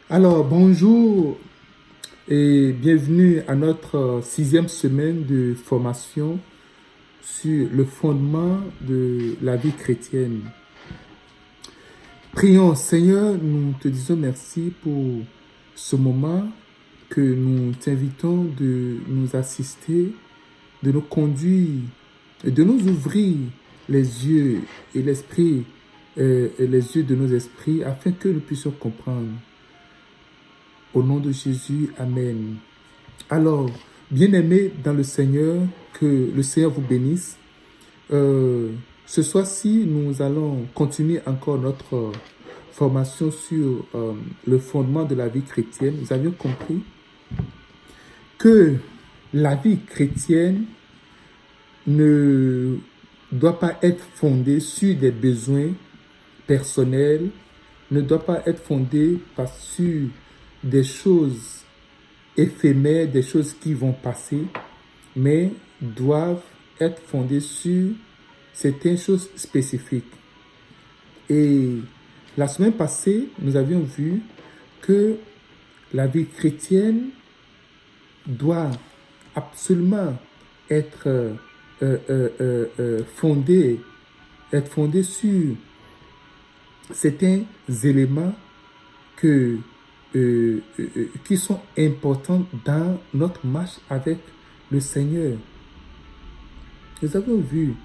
Alors, bonjour et bienvenue à notre sixième semaine de formation sur le fondement de la vie chrétienne. Prions, Seigneur, nous te disons merci pour ce moment que nous t'invitons de nous assister, de nous conduire et de nous ouvrir les yeux et l'esprit, les yeux de nos esprits afin que nous puissions comprendre. Au nom de Jésus, Amen. Alors, bien-aimés dans le Seigneur, que le Seigneur vous bénisse. Ce soir-ci, nous allons continuer encore notre formation sur le fondement de la vie chrétienne. Nous avions compris que la vie chrétienne ne doit pas être fondée sur des besoins personnels, ne doit pas être fondée sur des choses éphémères, des choses qui vont passer, mais doivent être fondées sur certaines choses spécifiques. Et la semaine passée, nous avions vu que la vie chrétienne doit absolument être fondée sur certains éléments qui sont importants dans notre marche avec le Seigneur. Nous avons vu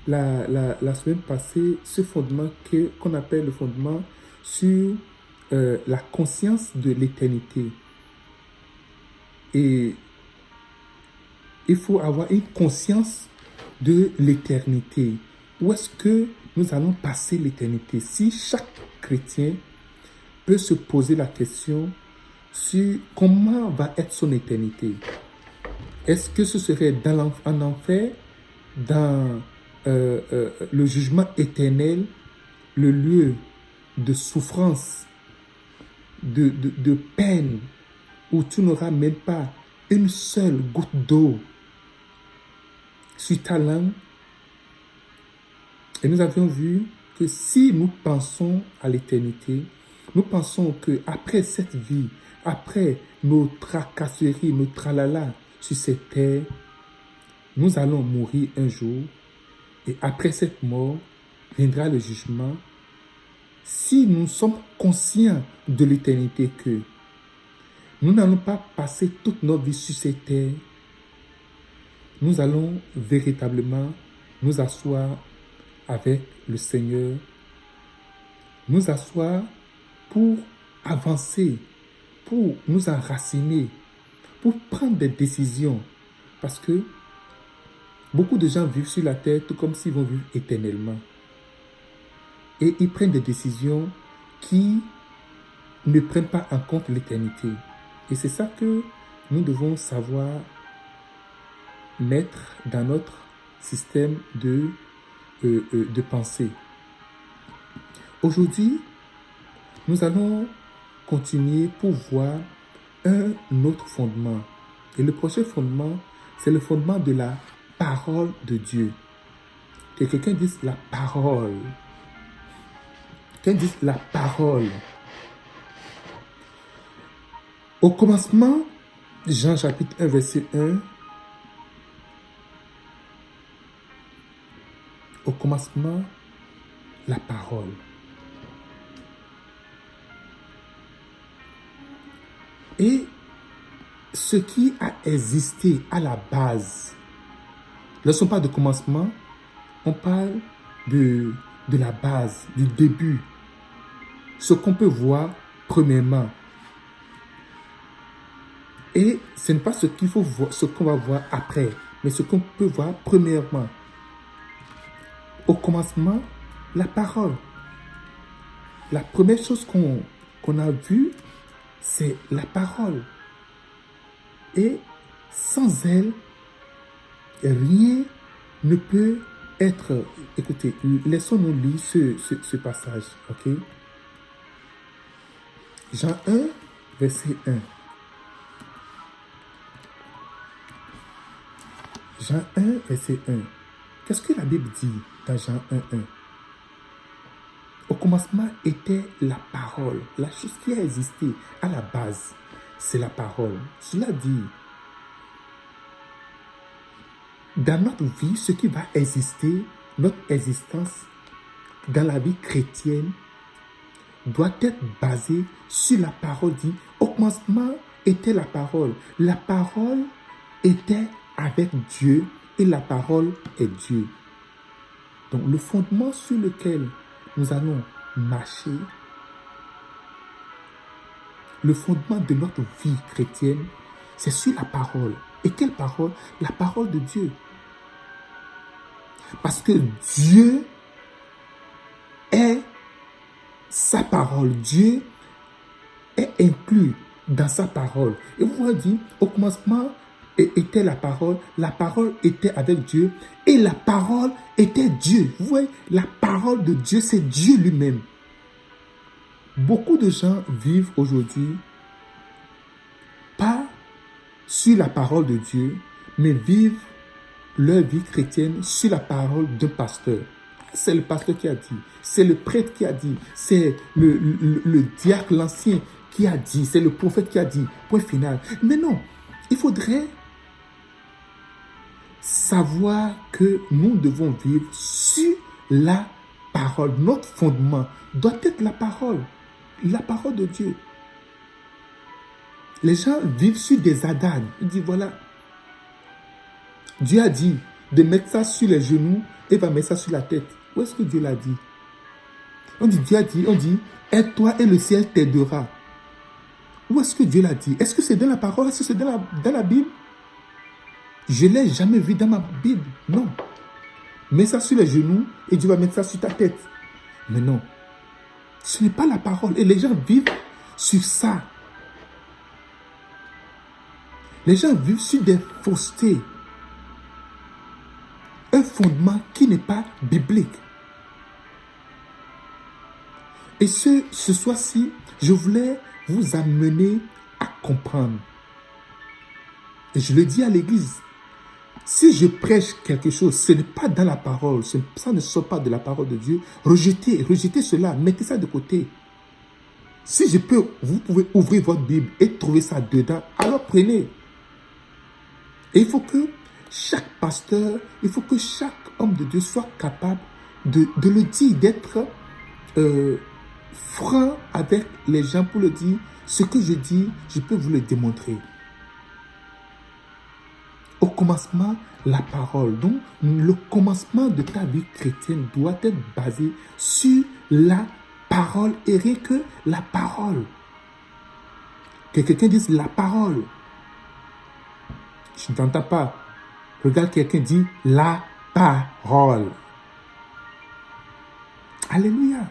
la semaine passée ce fondement qu'on appelle le fondement sur la conscience de l'éternité. Et il faut avoir une conscience de l'éternité. Où est-ce que nous allons passer l'éternité? Si chaque chrétien peut se poser la question sur comment va être son éternité. Est-ce que ce serait en enfer, dans le jugement éternel, le lieu de souffrance, de peine, où tu n'auras même pas une seule goutte d'eau sur ta langue? Et nous avions vu que si nous pensons à l'éternité, nous pensons qu'après cette vie, après nos tracasseries, nos tralala sur cette terre, nous allons mourir un jour. Et après cette mort, viendra le jugement. Si nous sommes conscients de l'éternité, que nous n'allons pas passer toute notre vie sur cette terre, nous allons véritablement nous asseoir avec le Seigneur, nous asseoir pour avancer, pour nous enraciner, pour prendre des décisions. Parce que beaucoup de gens vivent sur la terre tout comme s'ils vont vivre éternellement. Et ils prennent des décisions qui ne prennent pas en compte l'éternité. Et c'est ça que nous devons savoir mettre dans notre système de pensée. Aujourd'hui, nous allons continuer pour voir un autre fondement. Et le prochain fondement, c'est le fondement de la parole de Dieu. Que quelqu'un dise la parole. Quelqu'un dise la parole. Au commencement, Jean chapitre 1, verset 1. Au commencement, la parole. Et ce qui a existé à la base, lorsqu'on parle de commencement, on parle de la base, du début. Ce qu'on peut voir premièrement. Et ce n'est pas ce qu'il faut voir, ce qu'on va voir après, mais ce qu'on peut voir premièrement. Au commencement, la parole. La première chose qu'on a vue, c'est la parole. Et sans elle, rien ne peut être... Écoutez, laissons-nous lire ce passage, ok? Jean 1, verset 1. Jean 1, verset 1. Qu'est-ce que la Bible dit dans Jean 1, 1? Au commencement était la parole. La chose qui a existé à la base, c'est la parole. Cela dit, dans notre vie, ce qui va exister, notre existence dans la vie chrétienne, doit être basé sur la parole dit. Au commencement était la parole. La parole était avec Dieu et la parole est Dieu. Donc le fondement sur lequel nous allons marcher, le fondement de notre vie chrétienne, c'est sur la parole. Et quelle parole? La parole de Dieu. Parce que Dieu est sa parole. Dieu est inclus dans sa parole. Et vous voyez dit, au commencement était la parole était avec Dieu et la parole était Dieu. Vous voyez, la parole de Dieu, c'est Dieu lui-même. Beaucoup de gens vivent aujourd'hui pas sur la parole de Dieu, mais vivent leur vie chrétienne sur la parole d'un pasteur. C'est le pasteur qui a dit, c'est le prêtre qui a dit, c'est le diacre, l'ancien qui a dit, c'est le prophète qui a dit, point final. Mais non, il faudrait savoir que nous devons vivre sur la parole. Notre fondement doit être la parole de Dieu. Les gens vivent sur des adages. Ils disent voilà, Dieu a dit de mettre ça sur les genoux et va mettre ça sur la tête. Où est-ce que Dieu l'a dit? On dit, Dieu a dit, on dit, aide-toi et le ciel t'aidera. Où est-ce que Dieu l'a dit? Est-ce que c'est dans la parole? Est-ce que c'est dans la Bible? Je ne l'ai jamais vu dans ma Bible. Non. Mets ça sur les genoux et Dieu va mettre ça sur ta tête. Mais non. Ce n'est pas la parole. Et les gens vivent sur ça. Les gens vivent sur des faussetés. Un fondement qui n'est pas biblique. Et ce soir-ci, je voulais vous amener à comprendre. Et je le dis à l'église. Si je prêche quelque chose, ce n'est pas dans la parole, ça ne sort pas de la parole de Dieu, rejetez cela, mettez ça de côté. Si je peux, vous pouvez ouvrir votre Bible et trouver ça dedans, alors prenez. Et il faut que chaque pasteur, il faut que chaque homme de Dieu soit capable de le dire, d'être franc avec les gens pour le dire. Ce que je dis, je peux vous le démontrer. Au commencement, la parole. Donc, le commencement de ta vie chrétienne doit être basé sur la parole et rien que la parole. Que quelqu'un dise la parole. Je ne t'entends pas. Regarde, quelqu'un dit la parole. Alléluia.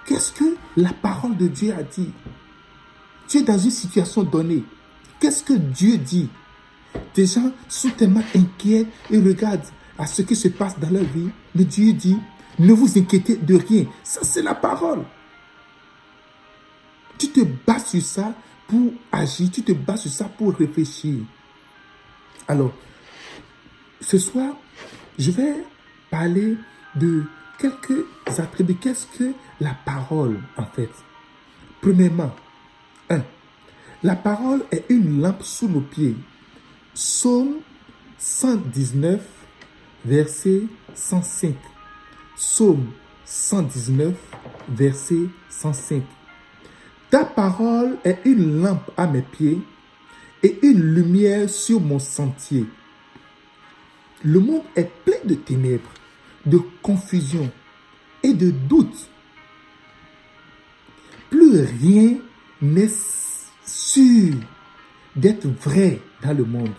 Qu'est-ce que la parole de Dieu a dit? Tu es dans une situation donnée. Qu'est-ce que Dieu dit? Des gens sont tellement inquiets et regardent à ce qui se passe dans leur vie. Mais Dieu dit, ne vous inquiétez de rien. Ça, c'est la parole. Tu te bats sur ça pour agir. Tu te bats sur ça pour réfléchir. Alors, ce soir, je vais parler de quelques attributs. Qu'est-ce que la parole, en fait? Premièrement, 1. La parole est une lampe sous nos pieds. Psaume 119, verset 105. Psaume 119, verset 105. Ta parole est une lampe à mes pieds et une lumière sur mon sentier. Le monde est plein de ténèbres, de confusion et de doute. Plus rien n'est sûr d'être vrai dans le monde.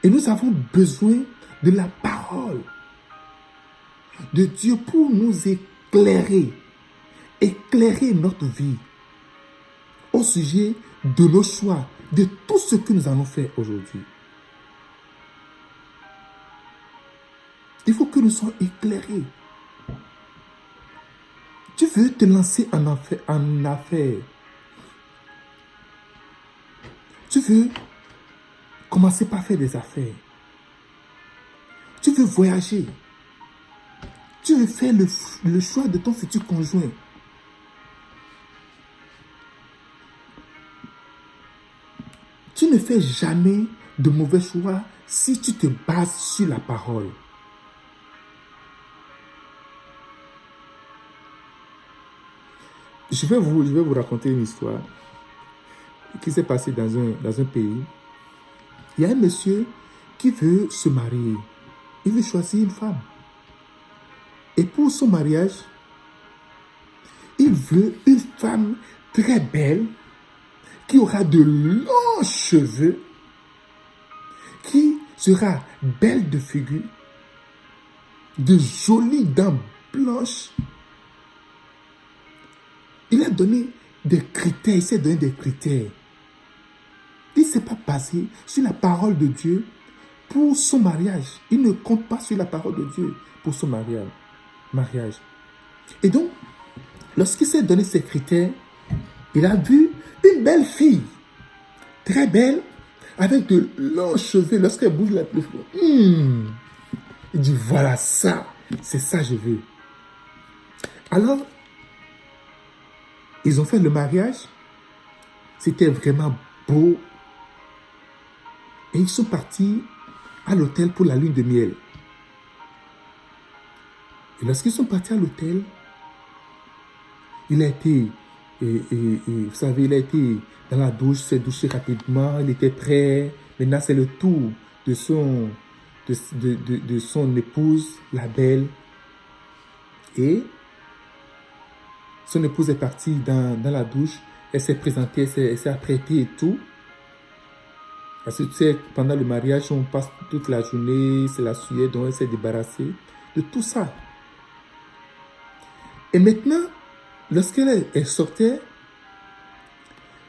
Et nous avons besoin de la parole de Dieu pour nous éclairer notre vie au sujet de nos choix, de tout ce que nous allons faire aujourd'hui. Il faut que nous soyons éclairés. Tu veux te lancer en affaires. Tu veux commencer par faire des affaires. Tu veux voyager. tu veux faire le choix de ton futur conjoint. Tu ne fais jamais de mauvais choix si tu te bases sur la parole. Je vais vous raconter une histoire qui s'est passée dans un pays. Il y a un monsieur qui veut se marier. Il veut choisir une femme. Et pour son mariage, il veut une femme très belle, qui aura de longs cheveux, qui sera belle de figure, de jolies dents blanches. Il a donné des critères, il s'est donné des critères. Il ne s'est pas basé sur la parole de Dieu pour son mariage. Il ne compte pas sur la parole de Dieu pour son mariage. Et donc, lorsqu'il s'est donné ces critères, il a vu une belle fille, très belle, avec de longs cheveux. Lorsqu'elle bouge la tête, il dit, voilà ça, c'est ça que je veux. Alors, ils ont fait le mariage. C'était vraiment beau. Et ils sont partis à l'hôtel pour la lune de miel. Et lorsqu'ils sont partis à l'hôtel, il a été, vous savez, il a été dans la douche, s'est douché rapidement, il était prêt. Maintenant, c'est le tour de son épouse, la belle. Et son épouse est partie dans la douche. Elle s'est présentée, elle s'est apprêtée et tout. Parce que tu sais, pendant le mariage, on passe toute la journée, c'est la sueur, donc elle s'est débarrassée de tout ça. Et maintenant, lorsqu'elle sortait,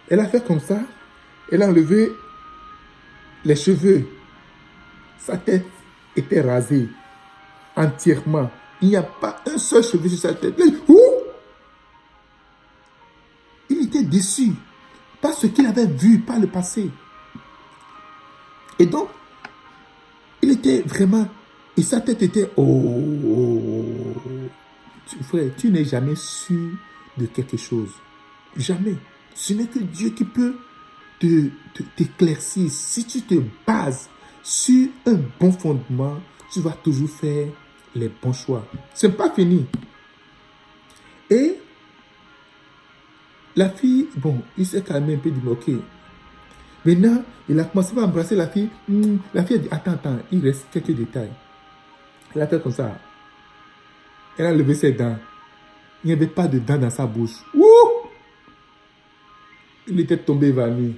elle a fait comme ça. Elle a enlevé les cheveux. Sa tête était rasée entièrement. Il n'y a pas un seul cheveu sur sa tête. Il était déçu par ce qu'il avait vu par le passé. Et donc, il était vraiment... Et sa tête était... Frère, tu n'es jamais sûr de quelque chose. Jamais. Ce n'est que Dieu qui peut t'éclaircir. Si tu te bases sur un bon fondement, tu vas toujours faire les bons choix. Ce n'est pas fini. Et la fille, bon, il s'est calmé un peu, dit, ok. Maintenant, il a commencé à embrasser la fille. La fille a dit, attends, il reste quelques détails. Elle a fait comme ça. Elle a levé ses dents. Il n'y avait pas de dents dans sa bouche. Il était tombé évanoui.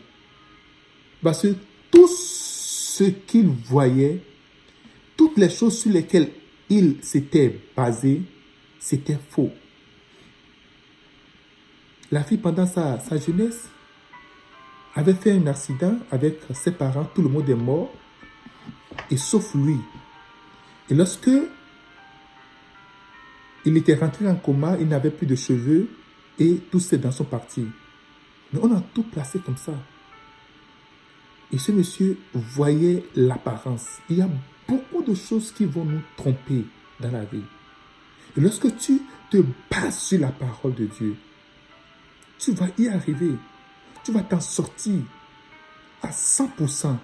Parce que tout ce qu'il voyait, toutes les choses sur lesquelles il s'était basé, c'était faux. La fille, pendant sa jeunesse, avait fait un accident avec ses parents. Tout le monde est mort. Et sauf lui. Et lorsque il était rentré en coma, il n'avait plus de cheveux et tous ses dents sont partis. Mais on a tout placé comme ça. Et ce monsieur voyait l'apparence. Il y a beaucoup de choses qui vont nous tromper dans la vie. Et lorsque tu te bases sur la parole de Dieu, tu vas y arriver. Tu vas t'en sortir à 100%.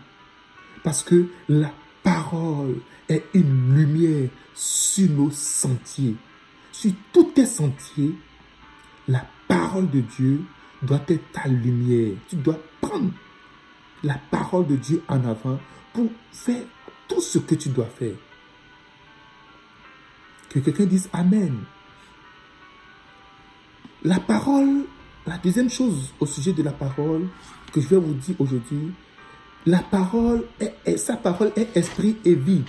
Parce que la parole est une lumière sur nos sentiers. Sur tous tes sentiers, la parole de Dieu doit être ta lumière. Tu dois prendre la parole de Dieu en avant pour faire tout ce que tu dois faire. Que quelqu'un dise Amen. La parole, la deuxième chose au sujet de la parole que je vais vous dire aujourd'hui, la parole, sa parole est esprit et vie.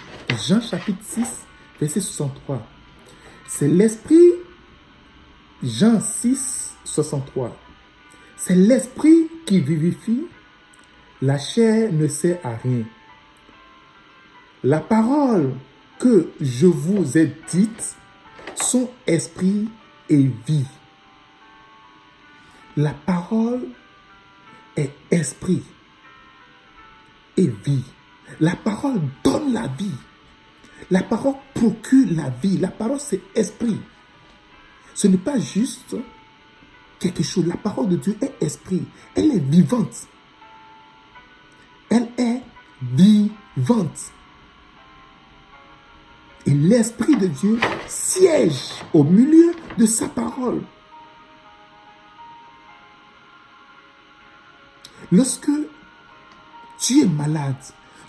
Jean chapitre 6, verset 63. C'est l'esprit, Jean 6, 63. C'est l'esprit qui vivifie, la chair ne sert à rien. La parole que je vous ai dite sont esprit et vie. La parole est esprit et vie. La parole donne la vie. La parole procure la vie. La parole, c'est esprit. Ce n'est pas juste quelque chose. La parole de Dieu est esprit. Elle est vivante. Elle est vivante. Et l'Esprit de Dieu siège au milieu de sa parole. Lorsque tu es malade,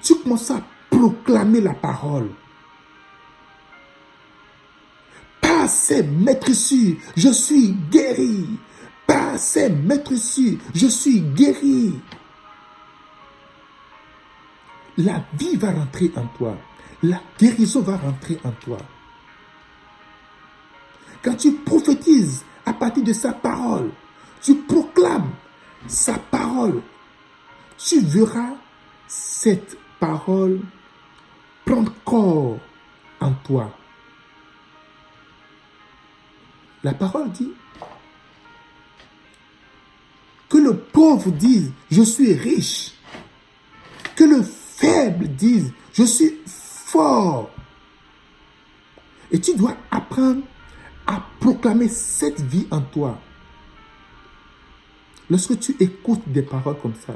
tu commences à proclamer la parole. Par ses maîtresses, je suis guéri. Par ses maîtresses, je suis guéri. La vie va rentrer en toi. La guérison va rentrer en toi. Quand tu prophétises à partir de sa parole, tu proclames sa parole, tu verras cette parole prendre corps en toi. La parole dit que le pauvre dise, je suis riche. Que le faible dise, je suis fort. Et tu dois apprendre à proclamer cette vie en toi. Lorsque tu écoutes des paroles comme ça,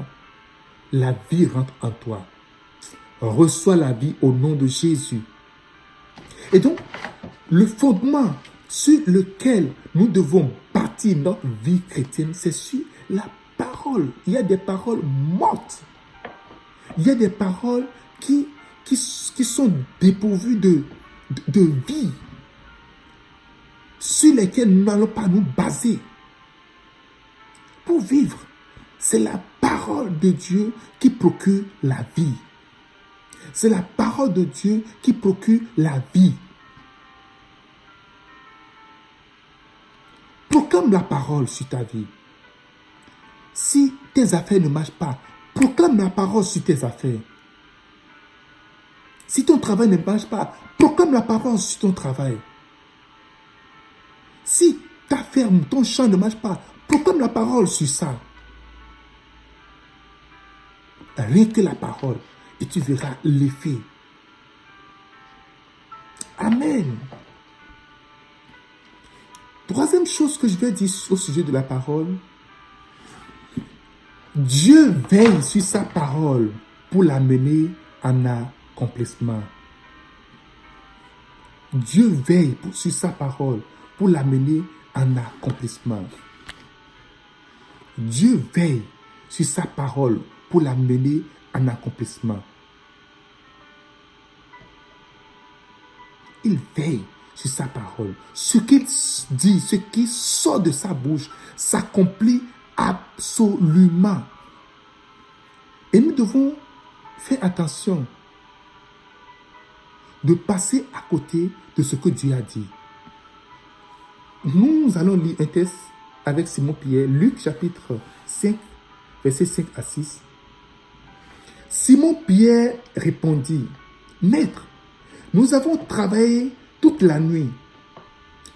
la vie rentre en toi. Reçois la vie au nom de Jésus. Et donc, le fondement sur lequel nous devons bâtir notre vie chrétienne, c'est sur la parole. Il y a des paroles mortes. Il y a des paroles qui sont dépourvues de vie, sur lesquelles nous n'allons pas nous baser. Pour vivre, c'est la parole de Dieu qui procure la vie. C'est la parole de Dieu qui procure la vie. Proclame la parole sur ta vie. Si tes affaires ne marchent pas, proclame la parole sur tes affaires. Si ton travail ne marche pas, proclame la parole sur ton travail. Si ta ferme, ton champ ne marche pas, proclame la parole sur ça. Rien que la parole, et tu verras l'effet. Amen. Troisième chose que je vais dire au sujet de la parole, Dieu veille sur sa parole pour la mener en accomplissement. Dieu veille sur sa parole pour la mener en accomplissement. Dieu veille sur sa parole pour la mener en accomplissement. Il veille sur sa parole. Ce qu'il dit, ce qui sort de sa bouche s'accomplit absolument. Et nous devons faire attention de passer à côté de ce que Dieu a dit. Nous allons lire un texte avec Simon-Pierre, Luc chapitre 5, versets 5 à 6. Simon-Pierre répondit, « Maître, nous avons travaillé toute la nuit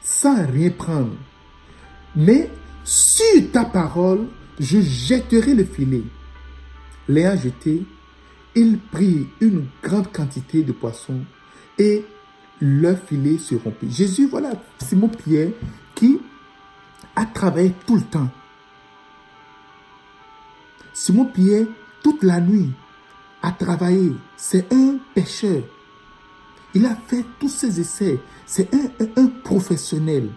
sans rien prendre. Mais sur ta parole, je jetterai le filet. » L'ayant jeté, il prit une grande quantité de poissons et leur filet se rompit. Jésus, voilà Simon-Pierre qui a travaillé tout le temps. Simon-Pierre, toute la nuit, a travaillé. C'est un pêcheur. Il a fait tous ses essais. C'est un professionnel.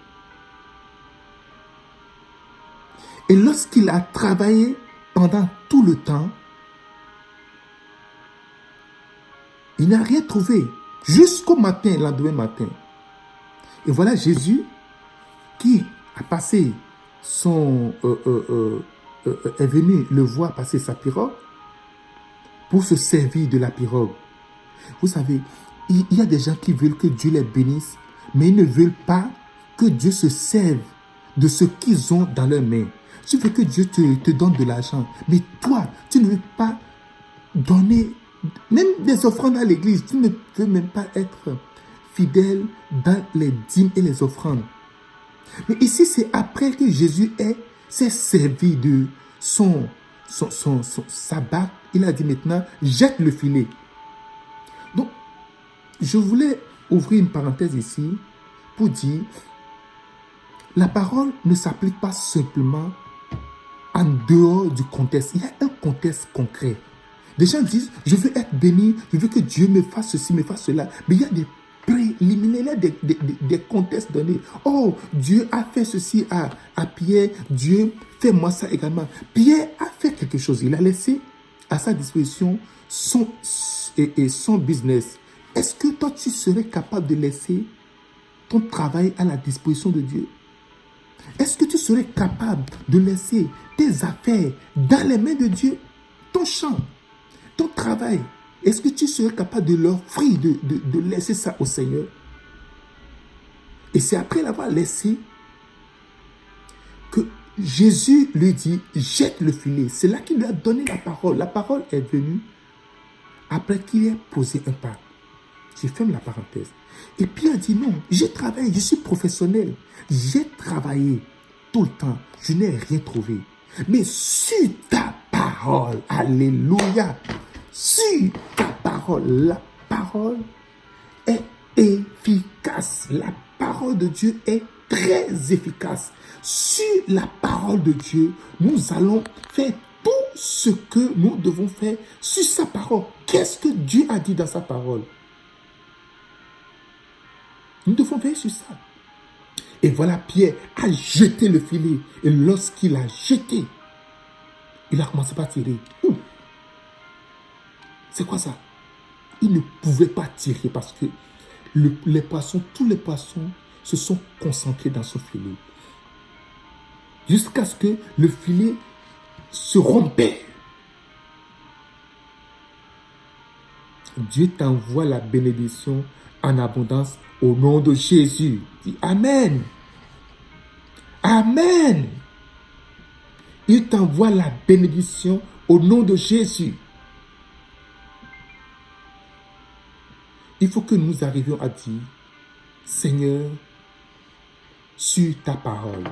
Et lorsqu'il a travaillé pendant tout le temps, il n'a rien trouvé. Jusqu'au matin, le lendemain matin. Et voilà Jésus qui a passé est venu le voir passer sa pirogue pour se servir de la pirogue. Vous savez, il y a des gens qui veulent que Dieu les bénisse, mais ils ne veulent pas que Dieu se serve de ce qu'ils ont dans leurs mains. Tu veux que Dieu te donne de l'argent, mais toi, tu ne veux pas donner même des offrandes à l'église. Tu ne veux même pas être fidèle dans les dîmes et les offrandes. Mais ici, c'est après que Jésus s'est servi de sa barque. Il a dit maintenant, jette le filet. Donc, je voulais ouvrir une parenthèse ici pour dire, la parole ne s'applique pas simplement en dehors du contexte. Il y a un contexte concret. Des gens disent, je veux être béni, je veux que Dieu me fasse ceci, me fasse cela. Mais il y a des préliminaires, des contextes donnés. Oh, Dieu a fait ceci à Pierre, Dieu, fais-moi ça également. Pierre a fait quelque chose, il a laissé à sa disposition son business. Est-ce que toi, tu serais capable de laisser ton travail à la disposition de Dieu? Est-ce que tu serais capable de laisser tes affaires dans les mains de Dieu? Ton champ, ton travail, est-ce que tu serais capable de l'offrir, de laisser ça au Seigneur? Et c'est après l'avoir laissé que Jésus lui dit, jette le filet. C'est là qu'il lui a donné la parole. La parole est venue après qu'il ait posé un pas. Je ferme la parenthèse. Et Pierre dit non, j'ai travaillé, je suis professionnel. J'ai travaillé tout le temps. Je n'ai rien trouvé. Mais sur ta parole, alléluia, sur ta parole, la parole est efficace. La parole de Dieu est très efficace. Sur la parole de Dieu, nous allons faire tout ce que nous devons faire sur sa parole. Qu'est-ce que Dieu a dit dans sa parole? Nous devons veiller sur ça. Et voilà, Pierre a jeté le filet. Et lorsqu'il a jeté, il a commencé par tirer. C'est quoi ça? Il ne pouvait pas tirer parce que les poissons, tous les poissons se sont concentrés dans son filet. Jusqu'à ce que le filet se rompait. Dieu t'envoie la bénédiction en abondance au nom de Jésus. Dis Amen. Amen. Il t'envoie la bénédiction au nom de Jésus. Il faut que nous arrivions à dire, Seigneur, sur ta parole,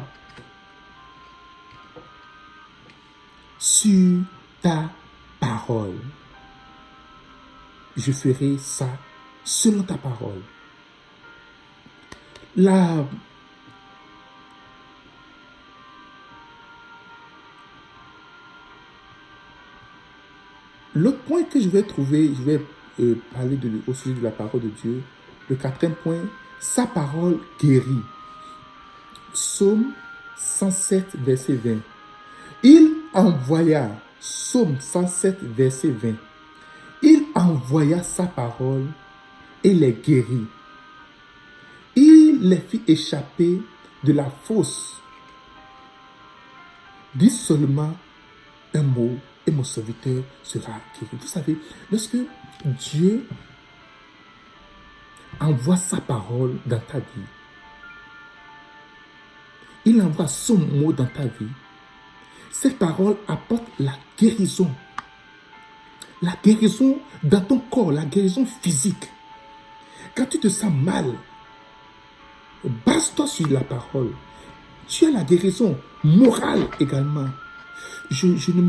sur ta parole, je ferai ça selon ta parole. L'autre point que je vais trouver, je vais parler au sujet de la parole de Dieu. Le quatrième point, sa parole guérit. Psaume 107, verset 20. Il envoya, Psaume 107, verset 20. Il envoya sa parole et les guérit. Il les fit échapper de la fosse. Dis seulement un mot et mon serviteur sera guéri. Vous savez, lorsque Dieu envoie sa parole dans ta vie, il envoie son mot dans ta vie, cette parole apporte la guérison. La guérison dans ton corps, la guérison physique. Quand tu te sens mal, base-toi sur la parole. Tu as la guérison morale également. Je ne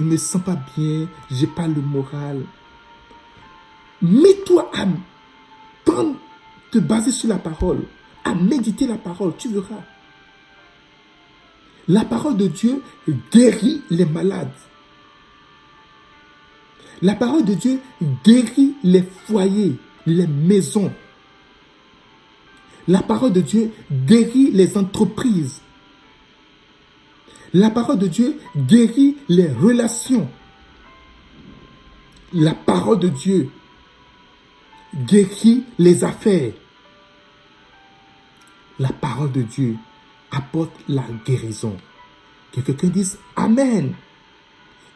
me sens pas bien, je n'ai pas le moral. Mets-toi à te baser sur la parole, à méditer la parole, tu verras. La parole de Dieu guérit les malades. La parole de Dieu guérit les foyers, les maisons. La parole de Dieu guérit les entreprises. La parole de Dieu guérit les relations. La parole de Dieu guérit les affaires. La parole de Dieu apporte la guérison. Que quelqu'un dise Amen.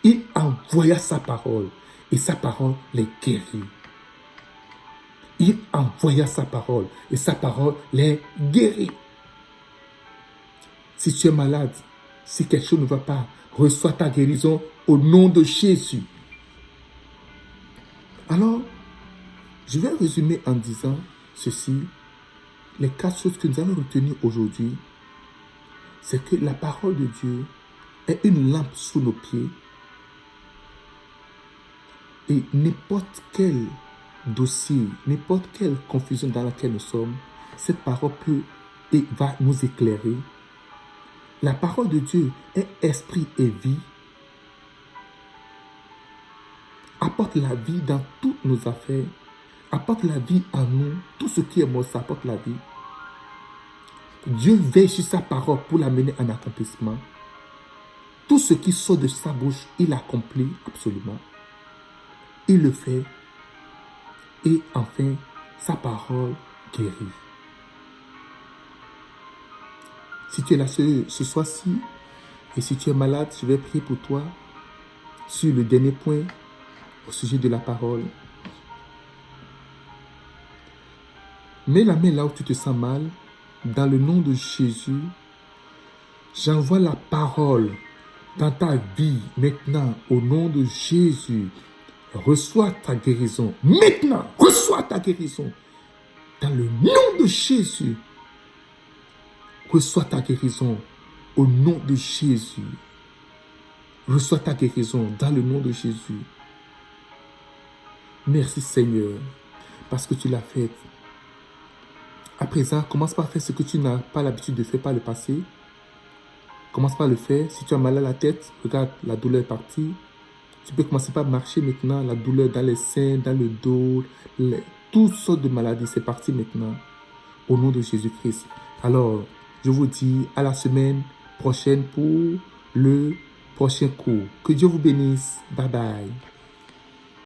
Il envoya sa parole et sa parole les guérit. Il envoya sa parole et sa parole les guérit. Si tu es malade, si quelque chose ne va pas, reçois ta guérison au nom de Jésus. Alors, je vais résumer en disant ceci. Les 4 choses que nous allons retenir aujourd'hui, c'est que la parole de Dieu est une lampe sous nos pieds et n'importe quelle dossier, n'importe quelle confusion dans laquelle nous sommes, cette parole peut et va nous éclairer. La parole de Dieu est esprit et vie. Apporte la vie dans toutes nos affaires. Apporte la vie en nous. Tout ce qui est mort, ça apporte la vie. Dieu veille sur sa parole pour la mener en accomplissement. Tout ce qui sort de sa bouche, il l'accomplit absolument. Il le fait. Et enfin, sa parole guérit. Si tu es là ce soir-ci, et si tu es malade, je vais prier pour toi sur le dernier point au sujet de la parole. Mets la main là où tu te sens mal. Dans le nom de Jésus, j'envoie la parole dans ta vie maintenant au nom de Jésus. Reçois ta guérison. Maintenant, reçois ta guérison. Dans le nom de Jésus. Reçois ta guérison au nom de Jésus. Reçois ta guérison dans le nom de Jésus. Merci Seigneur, parce que tu l'as fait. À présent, commence par faire ce que tu n'as pas l'habitude de faire par le passé. Commence par le faire. Si tu as mal à la tête, regarde, la douleur est partie. Tu peux commencer par marcher maintenant. La douleur dans les seins, dans le dos, toutes sortes de maladies, c'est parti maintenant. Au nom de Jésus-Christ. Alors, je vous dis à la semaine prochaine pour le prochain cours. Que Dieu vous bénisse. Bye bye.